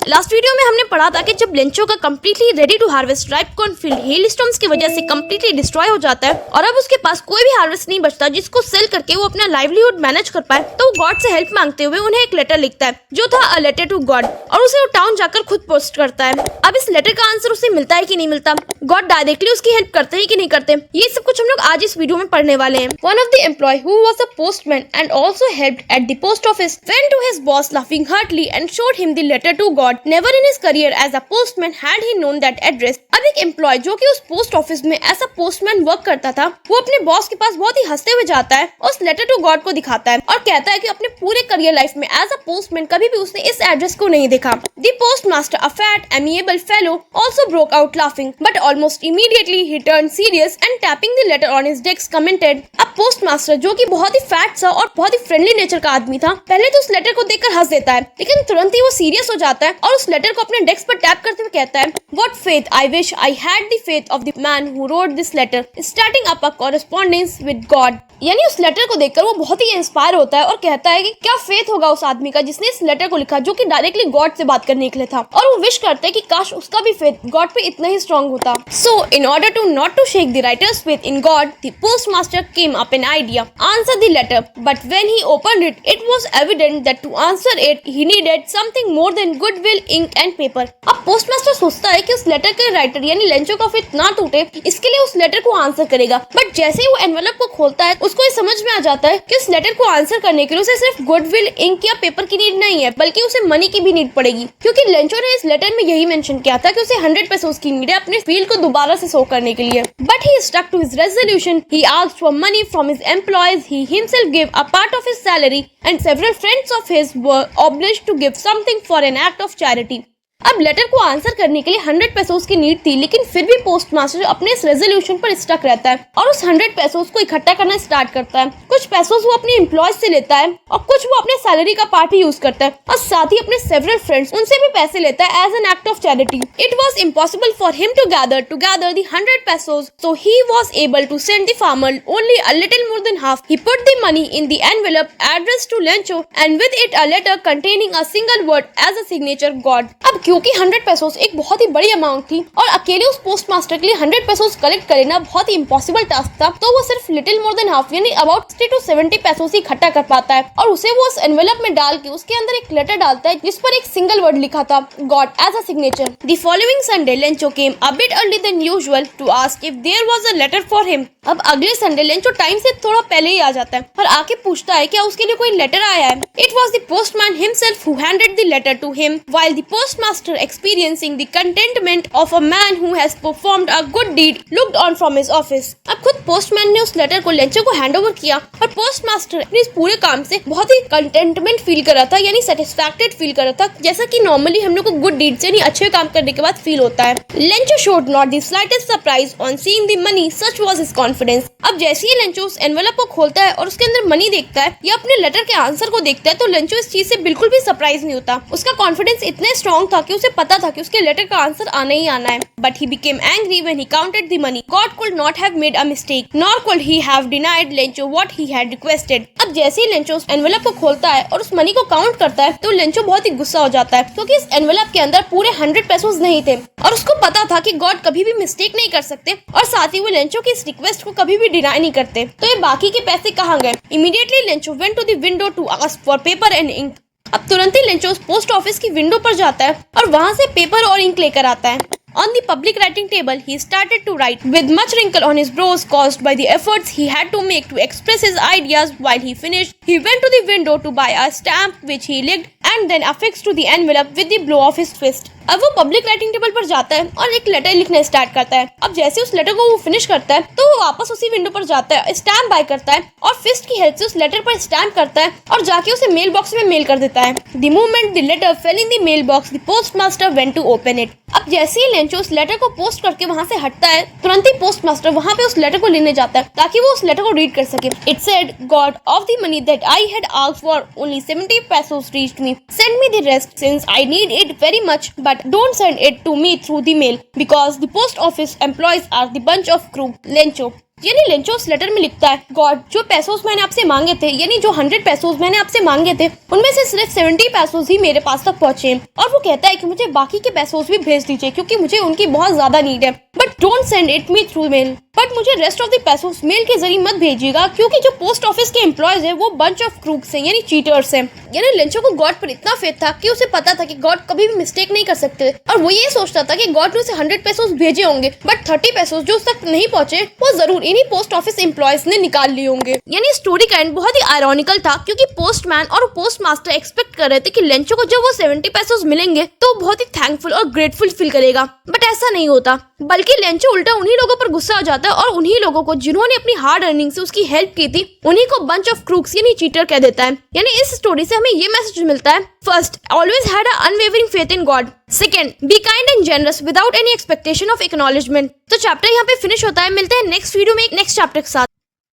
Last video में हमने पढ़ा था कि जब लेंचो का completely ready to harvest ripe cornfield hail storms की वजह से कम्प्लीटली डिस्ट्रॉय हो जाता है और अब उसके पास कोई भी हार्वेस्ट नहीं बचता जिसको सेल करके वो अपना लाइवलीहुड मैनेज कर पाए, तो वो गॉड से हेल्प मांगते हुए उन्हें एक लेटर लिखता है जो था अ लेटर टू गॉड, और उसे वो टाउन जाकर खुद पोस्ट करता है। अब इस लेटर का आंसर उसे मिलता है कि नहीं मिलता, गॉड डायरेक्टली उसकी हेल्प करते हैं कि नहीं करते, ये सब कुछ हम लोग आज इस वीडियो में पढ़ने वाले हैं। One of the employee who was a postman and also helped at the post office went to his boss laughing heartily and showed him the letter to God. Never in his career as a postman had he known that address. अब एक employee जो कि उस post office में as a postman work करता था, वो अपने बॉस के पास बहुत ही हंसते हुए जाता है और उस लेटर टू गॉड को दिखाता है और कहता है कि अपने पूरे करियर लाइफ में एज अ पोस्टमैन कभी भी उसने इस एड्रेस को नहीं देखा। The postmaster, a fat amiable fellow, also broke out laughing, but almost immediately he turned serious and tapping the letter on his desk commented। अब पोस्टमास्टर जो कि बहुत ही फैट सा और बहुत ही फ्रेंडली नेचर का आदमी था, पहले तो उस लेटर को देखकर हंस देता है, लेकिन तुरंत ही वो सीरियस हो जाता है और उस लेटर को अपने डेस्क पर टैप करते हुए कहता है, What faith! I wish I had the faith of the man who wrote this letter, starting up a correspondence with God। यानी उस लेटर को देखकर वो बहुत ही इंस्पायर होता है और कहता है कि क्या फेथ होगा उस आदमी का जिसने इस लेटर को लिखा, जो कि डायरेक्टली गॉड से बात करने के लिए था, और वो विश करते हैं कि काश उसका भी फेथ गॉड पे इतना ही स्ट्रांग होता। So in order to not to shake the writer's faith in God, the postmaster came up an idea, answer the letter, but when he opened it, it was evident that to answer it he needed something more than goodwill, ink and paper. अब postmaster सोचता है कि उस letter के writer यानी Lencho का faith ना टूटे, इसके लिए उस लेटर को आंसर करेगा, बट जैसे ही वो एनवेलप को खोलता है उसको ये समझ में आ जाता है कि उस लेटर को आंसर करने के लिए उसे सिर्फ गुडविल, इंक या पेपर की नीड नहीं है, बल्कि उसे मनी की भी नीड पड़ेगी, क्योंकि लेंचो ने इस लेटर में यही मेंशन किया था कि उसे 100 पेसोस की नीड है अपने फील्ड को दोबारा से शो करने के लिए। But he stuck to his resolution, he asked for money from his employees, he himself give a part of his salary and several friends of his were obliged to give something for an act of charity. अब letter को answer करने के लिए 100 pesos की need थी, लेकिन फिर भी पोस्टमास्टर अपने इस रेजोल्यूशन पर स्टक रहता है और उस 100 पेसोस को इकट्ठा करना स्टार्ट करता है। कुछ पेसोस वो अपने एम्प्लॉयज से लेता है और कुछ वो अपने सैलरी का पार्ट ही यूज करता है, और साथ ही अपने सेवरल फ्रेंड्स उनसे भी पैसे लेता है as an act of charity. It was impossible for him to gather the 100 pesos, so he was able to send the farmer only a little more than half. He put the money in the envelope addressed to Lencho and with it a letter containing a single word as a signature, God। अब क्योंकि 100 pesos एक बहुत ही बड़ी amount थी और अकेले उस postmaster के लिए 100 पेसोस कलेक्ट करना बहुत ही इम्पॉसिबल टास्क था, तो वो सिर्फ लिटिल मोर देन हाफ यानी अबाउट 60 to 70 पेसोस ही इकट्ठा कर पाता है और उसे वो उस एनवेलप में डाल के उसके अंदर एक लेटर डालता है जिस पर एक सिंगल वर्ड लिखा था, God, as a signature. The following Sunday Lencho came a bit earlier than usual to ask if there was a letter for him. अब अगले संडे लेंचो टाइम से थोड़ा पहले ही आ जाता है और आके पूछता है क्या उसके लिए कोई लेटर आया है। It was the postman himself who handed the letter to him while the postmaster experiencing the contentment of a man who has performed a good deed looked on from his office। अब खुद postman ने उस letter को Lencho को hand over किया और postmaster अपने इस पूरे काम से बहुत ही कंटेंटमेंट फील कर रहा था, यानी सेटिस्फैक्टेड फील कर रहा था, जैसा कि नॉर्मली हम लोग को गुड डीड यानी अच्छे काम करने के बाद फील होता है। Lencho showed not the slightest surprise on seeing the money, such was his confidence. अब जैसे ही लेंचो उस एनवेलप को खोलता है और उसके अंदर मनी देखता है या अपने लेटर के आंसर को देखता है, तो लेंचो इस चीज से बिल्कुल भी सरप्राइज नहीं होता। उसका कॉन्फिडेंस इतना स्ट्रॉन्ग था कि उसे पता था कि उसके लेटर का आंसर आना ही आना है। But he became angry when he counted the money. God could not have made a mistake nor could he have denied Lencho what he had requested. अब जैसे ही लेंचो उस एनवेलप को खोलता है और उस मनी को काउंट करता है, तो लेंचो बहुत ही गुस्सा हो जाता है क्योंकि इस एनवेलप के अंदर पूरे 100 पेसोस नहीं थे और उसको पता था कि गॉड कभी भी मिस्टेक नहीं कर सकते और साथ ही वो लेंचो की इस रिक्वेस्ट को कभी भी डिनाई नहीं करते। तो ये बाकी के पैसे कहाँ गए? Immediately Lencho went to the window to ask for paper and ink. अब तुरंत ही लेंचो उस पोस्ट ऑफिस की विंडो पर जाता है और वहाँ से पेपर और इंक लेकर आता है। On the public writing table, he started to write with much wrinkle on his brows caused by the efforts he had to make to express his ideas. While he finished, he went to the window to buy a stamp which he licked and then affixed to the envelope with the blow of his fist। अब वो public writing table पर जाता है और एक letter लिखना start करता है। अब जैसे उस लेटर को वो फिनिश करता है, तो वो वापस उसी विंडो पर जाता है, स्टैम्प बाय करता है और फिस्ट की हेल्प से उस लेटर पर स्टैम्प करता है और जाके उसे मेल बॉक्स में मेल कर देता है। The moment the letter fell in the mail box, the postmaster went to open it. अब जैसे ही लेंचो उस लेटर को पोस्ट करके वहाँ से हटता है, तुरंत ही पोस्टमास्टर वहाँ पे उस लेटर को लेने जाता है ताकि वो उस लेटर को रीड कर सके। It said, God, of the money that I had asked for only 70 pesos reached me. Send me the rest since I need it very much, but don't send it to me through the mail because the post office employees are the bunch of crook, Lencho। यानी Lencho उस letter में लिखता है, God जो पैसोस मैंने आपसे मांगे थे, यानी जो 100 पैसोस मैंने आपसे मांगे थे, उनमें से सिर्फ 70 पैसोस ही मेरे पास तक पहुंचे। और वो कहता है कि मुझे बाकी के पैसोस भी भेज दीजिए क्योंकि मुझे उनकी बहुत ज्यादा नीड है, but don't send it me through mail. But मुझे rest of the pesos mail के जरिए मत भेजिएगा क्योंकि जो पोस्ट ऑफिस के एम्प्लॉयज है वो बंच ऑफ क्रूक्स हैं, यानी चीटर्स हैं। यानी लेंचो को गॉड पर इतना फेथ था कि उसे पता था कि गॉड कभी भी मिस्टेक नहीं कर सकते, और वो ये सोचता था कि गॉड ने उसे 100 पैसोस भेजे होंगे, बट 30 पैसोस जो उस तक नहीं पहुंचे वो जरूर इन्हीं पोस्ट ऑफिस एम्प्लॉयज ने निकाल लिए होंगे। यानी स्टोरी का एंड बहुत ही आयरॉनिकल था क्योंकि पोस्टमैन और पोस्ट मास्टर एक्सपेक्ट कर रहे थे कि लेंचो को जब वो 70 पैसोस मिलेंगे तो वो बहुत ही थैंकफुल और ग्रेटफुल फील करेगा, बट ऐसा नहीं होता, बल्कि लेंचो उल्टा उन्हीं लोगों पर गुस्सा हो जाता है और उन्हीं लोगों को जिन्होंने अपनी हार्ड अर्निंग से उसकी हेल्प की थी उन्हीं को बंच ऑफ क्रूक्स यानी चीटर कह देता है। यानी इस स्टोरी से हमें ये मैसेज मिलता है, first, always had a unwavering faith in God. Second, be kind and generous without any expectation of acknowledgement. तो चैप्टर यहाँ पे फिनिश होता है। मिलते हैं नेक्स्ट वीडियो में एक नेक्स्ट चैप्टर के साथ।